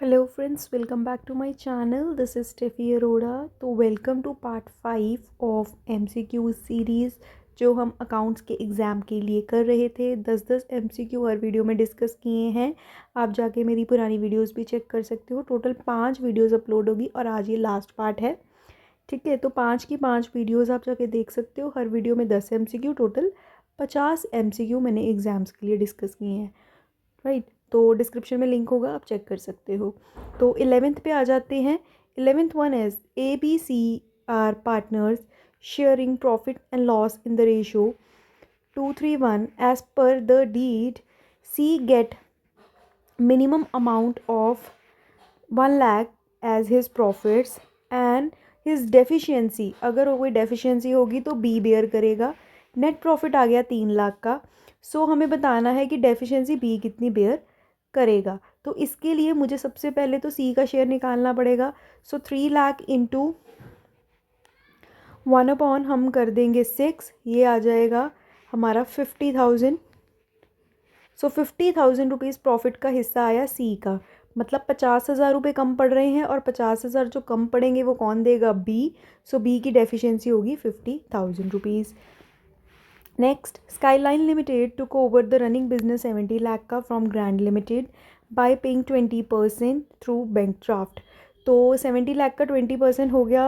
Hello friends, welcome back to my channel. This is Steffi Arora. तो welcome to part 5 of MCQ series जो हम accounts के exam के लिए कर रहे थे। 10-10 MCQ हर वीडियो में डिस्कस किए हैं। आप जाके मेरी पुरानी वीडियोस भी चेक कर सकते हो। टोटल 5 वीडियोस अपलोड होगी और आज ये लास्ट पार्ट है। ठीक है, तो 5 की 5 वीडियोस आप जाके देख सकते हो। हर वीडियो में 10 MCQ, टोटल 50 MCQ मैंने एग्ज़ाम्स के लिए डिस्कस किए हैं। राइट, तो डिस्क्रिप्शन में लिंक होगा, आप चेक कर सकते हो। तो 11th पे आ जाते हैं। 11th one is ABC are partners sharing profit and loss in the ratio 2:3:1 as per the deed C get minimum amount of 1 lakh as his profits and his deficiency, अगर कोई डेफिशिएंसी होगी तो बी बेयर करेगा। Net profit आ गया 3 लाख का। सो हमें बताना है कि डेफिशिएंसी बी कितनी बेयर करेगा। तो इसके लिए मुझे सबसे पहले तो सी का शेयर निकालना पड़ेगा। सो 3 लाख इंटू 1/, हम कर देंगे 6, ये आ जाएगा हमारा 50,000। सो 50,000 रुपीज़ प्रॉफिट का हिस्सा आया सी का। मतलब 50,000 रुपये कम पड़ रहे हैं और 50,000 जो कम पड़ेंगे वो कौन देगा? बी। सो बी की डेफिशिएंसी होगी 50,000 rupees. Next, Skyline limited took over the running business 70 lakh का from Grand limited by paying 20% through bank draft. तो 70 लाख का 20% हो गया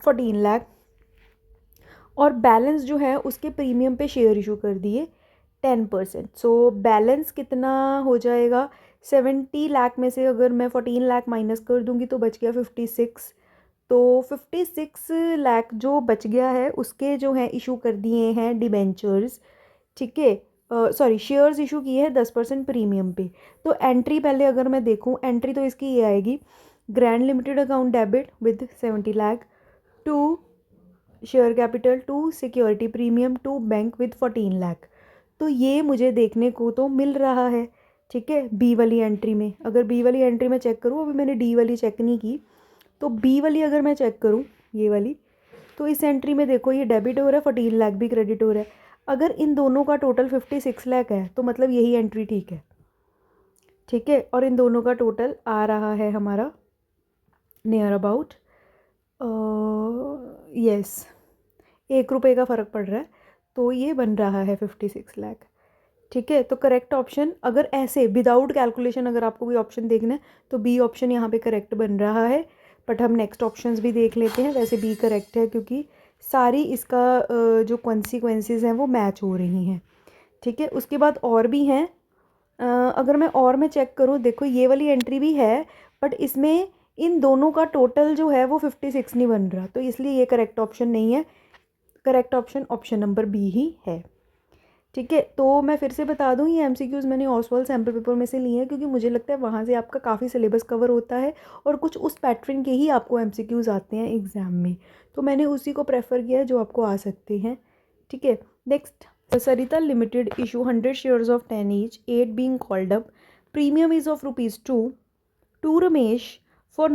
14 लाख, और बैलेंस जो है उसके प्रीमियम पे शेयर इशू कर दिए 10%। सो बैलेंस कितना हो जाएगा? 70 लाख में से अगर मैं 14 लाख माइनस कर दूंगी तो बच गया 56। तो 56 लाख जो बच गया है उसके जो है इशू कर दिए हैं डिबेंचर्स। ठीक है, सॉरी, शेयर्स इशू किए हैं 10% प्रीमियम पे। तो एंट्री पहले अगर मैं देखूं, एंट्री तो इसकी ये आएगी, grand limited account debit with 70 lakh to share capital to security premium to bank with 14 lakh. तो ये मुझे देखने को तो मिल रहा है। ठीक है, बी वाली एंट्री में, अगर बी वाली एंट्री में चेक करूँ, अभी मैंने डी वाली चेक नहीं की, तो बी वाली अगर मैं चेक करूँ, ये वाली, तो इस एंट्री में देखो ये डेबिट हो रहा है, 14 लाख भी क्रेडिट हो रहा है। अगर इन दोनों का टोटल 56 लाख है तो मतलब यही एंट्री ठीक है। ठीक है, और इन दोनों का टोटल आ रहा है हमारा नियर अबाउट यस 1 रुपये का फ़र्क पड़ रहा है, तो ये बन रहा है 56 लाख। ठीक है, तो करेक्ट ऑप्शन, अगर ऐसे विदाउट कैलकुलेशन अगर आपको कोई ऑप्शन देखना है तो बी ऑप्शन यहाँ पे करेक्ट बन रहा है। बट हम नेक्स्ट ऑप्शंस भी देख लेते हैं। वैसे बी करेक्ट है क्योंकि सारी इसका जो कॉन्सिक्वेंसेस हैं वो मैच हो रही हैं। ठीक है, उसके बाद और भी हैं। अगर मैं चेक करूँ, देखो ये वाली एंट्री भी है, बट इसमें इन दोनों का टोटल जो है वो 56 नहीं बन रहा, तो इसलिए ये करेक्ट ऑप्शन नहीं है। Correct option option number B ही है। ठीक है, तो मैं फिर से बता दूं, ये एमसीक्यूज़ मैंने ऑसवाल्ड सैम्पल पेपर में से लिए हैं क्योंकि मुझे लगता है वहाँ से आपका काफ़ी सिलेबस कवर होता है और कुछ उस पैटर्न के ही आपको एमसीक्यूज़ आते हैं एग्ज़ाम में, तो मैंने उसी को प्रेफर किया है जो आपको आ सकते हैं। ठीक है, next, Sarita limited issue 100 shares of 10 each, 8 being called up, premium is of ₹2 to Ramesh for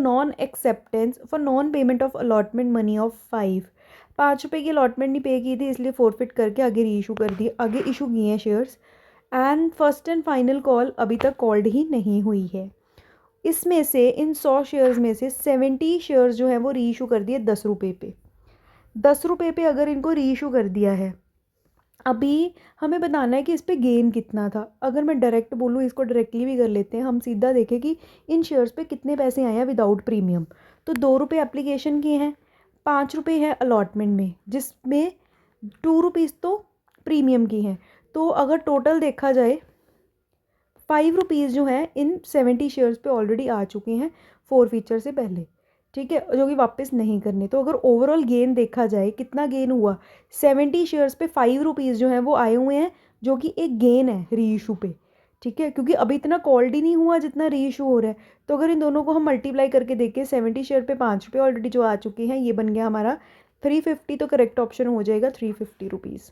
non payment of allotment money of 5। 5 रुपये की अलॉटमेंट नहीं पे की थी, इसलिए फोरफिट करके आगे री इशू कर दिए, आगे इशू किए हैं shares. And first and final call अभी तक कॉल्ड ही नहीं हुई है। इसमें से इन 100 शेयर्स में से 70 शेयर्स जो हैं वो री इशू कर दिए 10 रुपये पे। 10 रुपये पे अगर इनको री इशू कर दिया है, अभी हमें बताना है कि इस पे गेन कितना था। अगर मैं डायरेक्ट बोलूँ, इसको डायरेक्टली भी कर लेते हैं, हम सीधा देखें कि इन शेयर्स पे कितने पैसे आए हैं विदाउट प्रीमियम। तो 2 रुपये एप्लीकेशन के हैं, 5 रुपये हैं अलॉटमेंट में, जिसमें 2 रुपीज़ तो प्रीमियम की हैं। तो अगर टोटल देखा जाए, 5 रुपीज़ जो हैं इन 70 शेयर्स पे ऑलरेडी आ चुके हैं 4 फीचर से पहले। ठीक है, जो कि वापस नहीं करने। तो अगर ओवरऑल गेन देखा जाए, कितना गेन हुआ, 70 शेयर्स पे 5 रुपीज़ जो हैं वो आए हुए हैं, जो कि एक गेन है री इशू पे। ठीक है, क्योंकि अभी इतना कॉल्ड ही नहीं हुआ जितना री इशू हो रहा है। तो अगर इन दोनों को हम मल्टीप्लाई करके देखें, 70 शेयर पे 5 रुपये ऑलरेडी जो आ चुके हैं, ये बन गया हमारा 350। तो करेक्ट ऑप्शन हो जाएगा 350 rupees.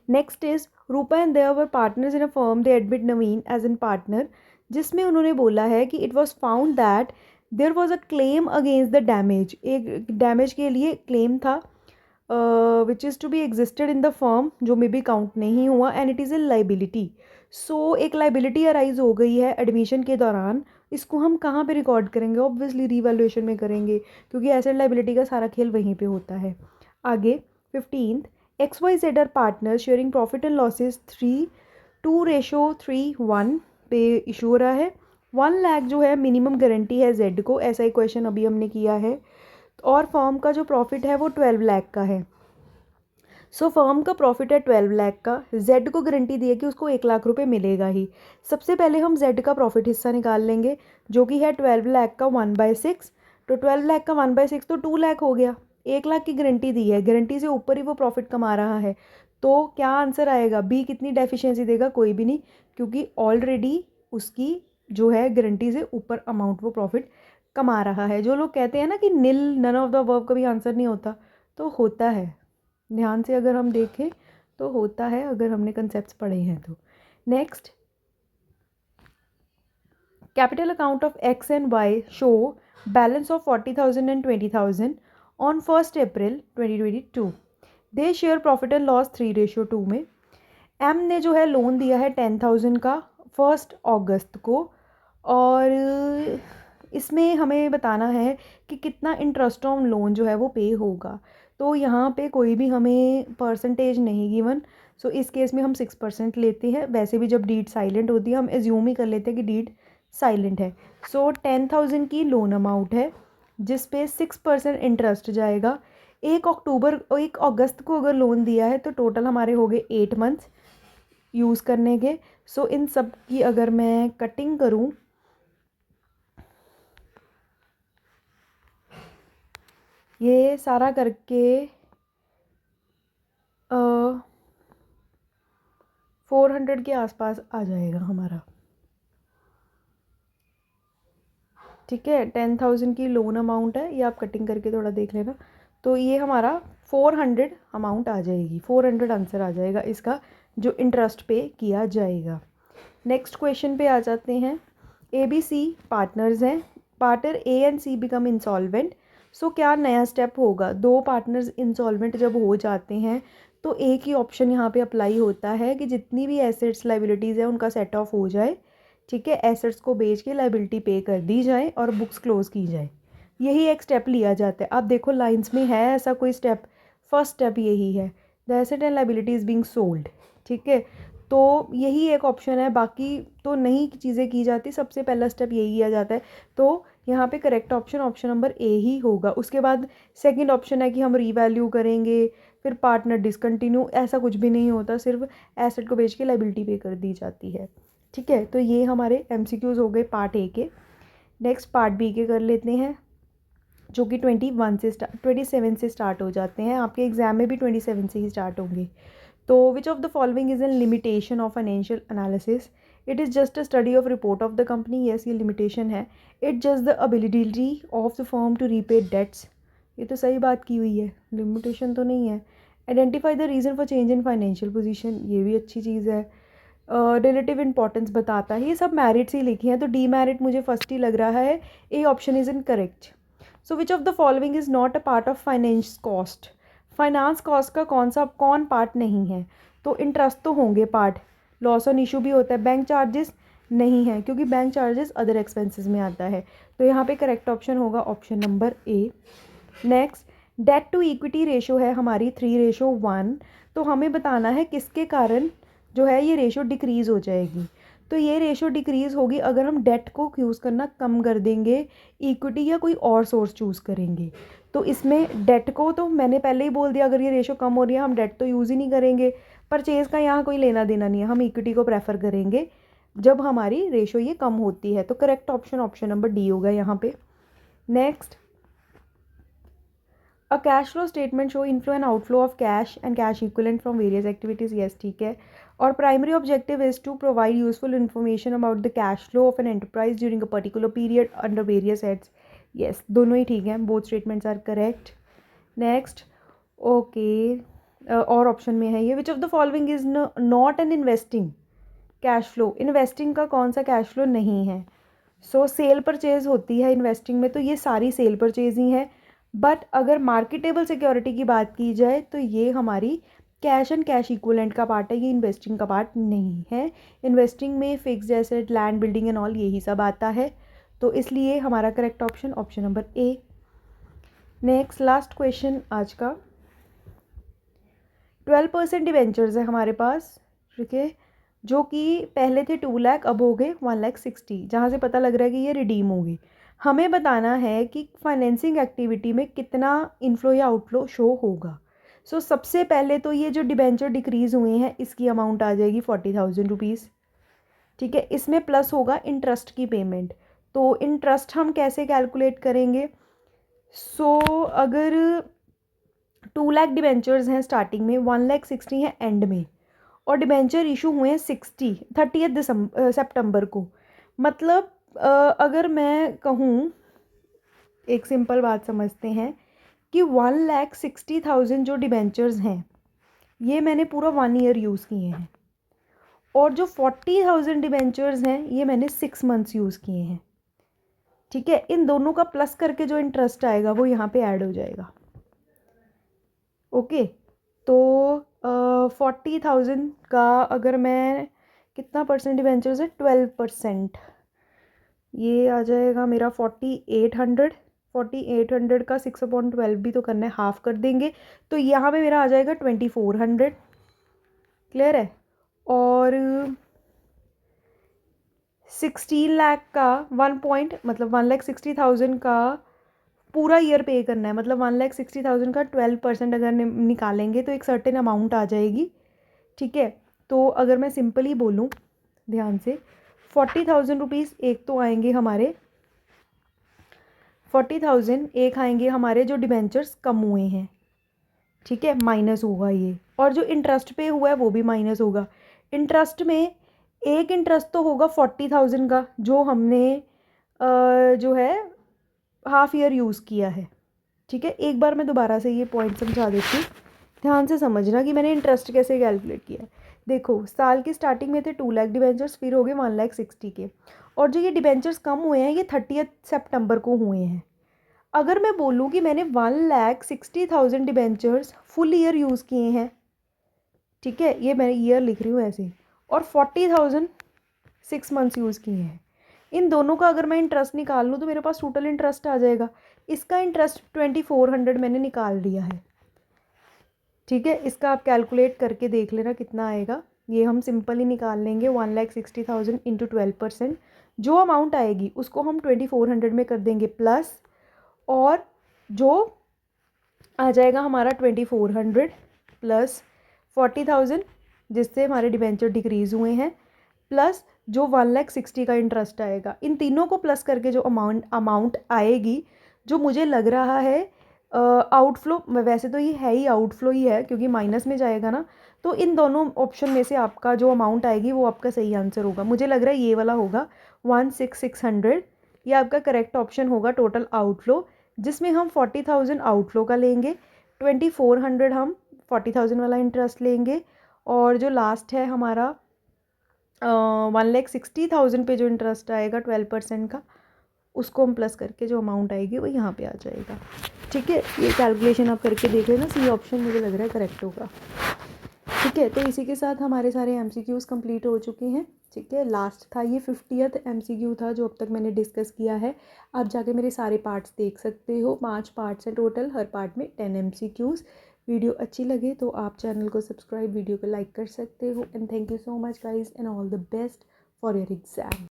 Next is Rupa and they were partners in a firm, they admit Naveen as an partner, जिसमें उन्होंने बोला है कि it was found that there was a claim against the damage, एक डैमेज के लिए क्लेम था which is to be existed in the firm, जो मे बी काउंट नहीं हुआ, and it is a liability. So एक लाइबिलिटी अराइज हो गई है एडमिशन के दौरान, इसको हम कहाँ पे रिकॉर्ड करेंगे? ऑब्वियसली रीवैल्यूएशन में करेंगे, क्योंकि एसेट लाइबिलिटी का सारा खेल वहीं पे होता है। आगे 15th, XYZ are partner sharing profit and losses 3:3:1 पे इशू हो रहा है। 1 लाख जो है मिनिमम गारंटी है जेड को, ऐसा ही क्वेश्चन अभी हमने किया है, और फर्म का जो प्रॉफिट है वो 12 लाख का है। सो फर्म का प्रॉफिट है 12 लाख का, जेड को गारंटी दी है कि उसको 1 लाख रुपए मिलेगा ही। सबसे पहले हम जेड का प्रॉफिट हिस्सा निकाल लेंगे, जो कि है 12 लाख का 1/6। तो 12 लाख का 1/6 तो 2 लाख हो गया। 1 लाख की गारंटी दी है, गारंटी से ऊपर ही वो प्रॉफिट कमा रहा है, तो क्या आंसर आएगा? बी कितनी डेफिशिएंसी देगा? कोई भी नहीं, क्योंकि ऑलरेडी उसकी जो है गारंटी से ऊपर अमाउंट वो प्रॉफिट कमा रहा है। जो लोग कहते हैं ना कि निल नन ऑफ द वर्ब कभी आंसर नहीं होता, तो होता है। ध्यान से अगर हम देखें तो होता है, अगर हमने कंसेप्ट्स पढ़े हैं तो। Next, capital account of X and Y show balance of 40,000 and 20,000 on 1 April 2022। They share profit and loss 3:2 में। एम ने जो है लोन दिया है 10,000 का 1 अगस्त को, और इसमें हमें बताना है कि कितना इंटरेस्ट ऑन लोन जो है वो पे होगा। तो यहाँ पे कोई भी हमें परसेंटेज नहीं गिवन, सो इस केस में हम 6% लेते हैं। वैसे भी जब डीड साइलेंट होती है हम एज्यूम ही कर लेते हैं कि डीड साइलेंट है। सो 10,000 की लोन अमाउंट है, जिस पे 6% इंटरेस्ट जाएगा। 1 अगस्त को अगर लोन दिया है तो टोटल हमारे हो गए 8 मंथ्स यूज़ करने के। सो इन सब की अगर मैं कटिंग करूँ, ये सारा करके 400 के आसपास आ जाएगा हमारा। ठीक है, 10,000 की लोन अमाउंट है, ये आप कटिंग करके थोड़ा देख लेना। तो ये हमारा 400 अमाउंट आ जाएगी, 400 आंसर आ जाएगा इसका, जो इंटरेस्ट पे किया जाएगा। नेक्स्ट क्वेश्चन पे आ जाते हैं। ABC पार्टनर्स हैं, partner A and C become insolvent. So क्या नया स्टेप होगा? दो पार्टनर्स इंसॉल्वेंट जब हो जाते हैं तो एक ही ऑप्शन यहाँ पे अप्लाई होता है कि जितनी भी एसेट्स लाइबिलिटीज़ है उनका सेट ऑफ हो जाए। ठीक है, एसेट्स को बेच के लाइबिलिटी पे कर दी जाए और बुक्स क्लोज की जाए, यही एक स्टेप लिया जाता है। अब देखो लाइंस में है ऐसा कोई स्टेप? फर्स्ट स्टेप यही है, the asset and liability is being sold. ठीक है, तो यही एक ऑप्शन है, बाकी तो नहीं चीज़ें की जाती, सबसे पहला स्टेप यही किया जाता है। तो यहाँ पे correct option option number A ही होगा। उसके बाद सेकंड ऑप्शन है कि हम रीवैल्यू करेंगे, फिर पार्टनर डिसकंटिन्यू, ऐसा कुछ भी नहीं होता, सिर्फ एसेट को बेच के लाइबिलिटी पे कर दी जाती है। ठीक है, तो ये हमारे MCQs हो गए पार्ट ए के। नेक्स्ट पार्ट बी के कर लेते हैं, जो कि 27 से स्टार्ट हो जाते हैं। आपके एग्जाम में भी 27 से ही स्टार्ट होंगे। तो which of the following is an limitation of financial analysis? It is just a study of report of the company. Yes, ये लिमिटेशन है। It just the ability of the firm to repay debts. ये तो सही बात की हुई है, limitation तो नहीं है। Identify the reason for change in financial position, ये भी अच्छी चीज़ है। रिलेटिव इंपॉर्टेंस बताता है, ये सब मेरिट्स ही लिखी हैं, तो डी मेरिट मुझे फर्स्ट ही लग रहा है। A option is in correct. So which of the following is not a part of finance cost? Finance cost का कौन पार्ट नहीं है? तो इंटरेस्ट तो होंगे पार्ट, लॉस ऑन इशू भी होता है, बैंक चार्जेस नहीं है क्योंकि बैंक चार्जेस अदर एक्सपेंसेस में आता है। तो यहाँ पे करेक्ट ऑप्शन होगा option number A. Next, debt to equity ratio है हमारी 3:1। तो हमें बताना है किसके कारण जो है ये रेशो डिक्रीज़ हो जाएगी। तो ये रेशो डिक्रीज़ होगी अगर हम डेट को यूज़ करना कम कर देंगे, इक्विटी या कोई और सोर्स चूज़ करेंगे। तो इसमें डेट को तो मैंने पहले ही बोल दिया, अगर ये रेशो कम हो रही है हम डेट तो यूज़ ही नहीं करेंगे। परचेज़ का यहाँ कोई लेना देना नहीं है, हम इक्विटी को प्रेफर करेंगे जब हमारी रेशो ये कम होती है। तो correct option option number D होगा यहाँ पे। Next, a cash flow statement show inflow and outflow of cash and cash equivalent from various activities. Yes, ठीक है। और primary objective is to provide useful information about the cash flow of an enterprise during a particular period under various heads. Yes, दोनों ही ठीक हैं, both statements are correct. Next, okay, और option में है ये, विच of the following is not an investing cash flow? Investing का कौन सा कैश फ्लो नहीं है? सो सेल परचेज होती है इन्वेस्टिंग में, तो ये सारी सेल परचेज ही है। बट अगर मार्केटेबल सिक्योरिटी की बात की जाए तो ये हमारी कैश एंड कैश इक्वलेंट का पार्ट है, ये इन्वेस्टिंग का पार्ट नहीं है। इन्वेस्टिंग में fixed asset, land, building and all यही सब आता है। तो इसलिए हमारा correct option option number A. Next last question आज का, 12% डिवेंचर्स है हमारे पास, ठीक है, जो कि पहले थे 2 लाख, अब हो गए 1,60,000, जहाँ से पता लग रहा है कि ये रिडीम होगी। हमें बताना है कि फाइनेंसिंग एक्टिविटी में कितना इनफ्लो या आउटफ्लो शो होगा। सो सबसे पहले तो ये जो डिबेंचर डिक्रीज़ हुए हैं इसकी अमाउंट आ जाएगी 40,000 रुपीज़, ठीक है। इसमें प्लस होगा इंटरेस्ट की पेमेंट। तो इंटरेस्ट हम कैसे कैलकुलेट करेंगे? अगर 2 लाख डिबेंचर्स हैं स्टार्टिंग में, 1,60,000 है एंड में, और डिबेंचर इशू हुए हैं 30 सितंबर को, मतलब अगर मैं कहूँ, एक सिंपल बात समझते हैं कि 1,60,000 जो डिबेंचर्स हैं ये मैंने पूरा 1 ईयर यूज़ किए हैं, और जो 40,000 डिबेंचर्स हैं ये मैंने 6 मंथ्स यूज़ किए हैं, ठीक है। इन दोनों का प्लस करके जो इंटरेस्ट आएगा वो यहाँ पे ऐड हो जाएगा, ओके। तो 40,000 का अगर मैं, कितना परसेंट डिबेंचर्स है, 12%, ये आ जाएगा मेरा 4,800। 4,800 का 6/12 भी तो करना है, हाफ कर देंगे, तो यहाँ पे मेरा आ जाएगा 2,400, क्लियर है। और 16 लाख का 1,60,000 का पूरा ईयर पे करना है, मतलब 1,60,000 का 12% अगर निकालेंगे तो एक सर्टेन अमाउंट आ जाएगी, ठीक है। तो अगर मैं सिंपली बोलूँ ध्यान से, 40,000 रुपीज़ एक तो आएंगे हमारे, 40,000 एक आएंगे हमारे जो डिबेंचर्स कम हुए हैं, ठीक है, माइनस होगा ये, और जो इंटरेस्ट पे हुआ है वो भी माइनस होगा। इंटरेस्ट में एक इंटरेस्ट तो होगा 40,000 का जो हमने जो है हाफ ईयर यूज़ किया है, ठीक है। एक बार मैं दोबारा से ये पॉइंट समझा देती हूँ, ध्यान से समझना कि मैंने इंटरेस्ट कैसे कैलकुलेट किया है। देखो, साल की स्टार्टिंग में थे 2 लाख डिबेंचर्स, फिर हो गए 1,60,000 के, और जो ये डिबेंचर्स कम हुए हैं ये 30 सितंबर को हुए हैं। अगर मैं बोलूँ कि मैंने 1,60,000 डिबेंचर्स फुल ईयर यूज़ किए हैं, ठीक है, ये मैं ईयर लिख रही हूँ ऐसे ही, और 40,000 6 मंथ्स यूज़ किए हैं, इन दोनों का अगर मैं इंटरेस्ट निकाल लूँ तो मेरे पास टोटल इंटरेस्ट आ जाएगा। इसका इंटरेस्ट 2,400 मैंने निकाल दिया है, ठीक है। इसका आप कैलकुलेट करके देख लेना कितना आएगा, ये हम सिंपल ही निकाल लेंगे। 1,60,000 इंटू 12%, जो अमाउंट आएगी उसको हम 2,400 में कर देंगे प्लस, और जो आ जाएगा हमारा 2,400 प्लस 40,000 जिससे हमारे डिबेंचर डिक्रीज़ हुए हैं, प्लस जो 1,60,000 का इंटरेस्ट आएगा, इन तीनों को प्लस करके जो अमाउंट आएगी, जो मुझे लग रहा है आउटफ्लो, वैसे तो ये है ही आउटफ्लो ही है क्योंकि माइनस में जाएगा ना, तो इन दोनों ऑप्शन में से आपका जो अमाउंट आएगी वो आपका सही आंसर होगा। मुझे लग रहा है ये वाला होगा 16,600, ये आपका करेक्ट ऑप्शन होगा टोटल आउटफ्लो, जिसमें हम 40,000 आउटफ्लो का लेंगे, 2,400 हम 40,000 वाला इंटरेस्ट लेंगे, और जो लास्ट है हमारा 1,60,000 पे जो इंटरेस्ट आएगा 12% का, उसको हम प्लस करके जो अमाउंट आएगी वो यहाँ पे आ जाएगा, ठीक है। ये कैलकुलेशन आप करके देख लेना, सी ऑप्शन मुझे लग रहा है करेक्ट होगा, ठीक है। तो इसी के साथ हमारे सारे MCQs कंप्लीट हो चुके हैं, ठीक है। लास्ट था ये 50th MCQ था जो अब तक मैंने डिस्कस किया है। आप जाके मेरे सारे पार्ट्स देख सकते हो, 5 पार्ट्स हैं टोटल, हर पार्ट में 10 MCQs। वीडियो अच्छी लगे तो आप चैनल को सब्सक्राइब, वीडियो को लाइक कर सकते हो, and thank you so much guys, and all the best for your exam.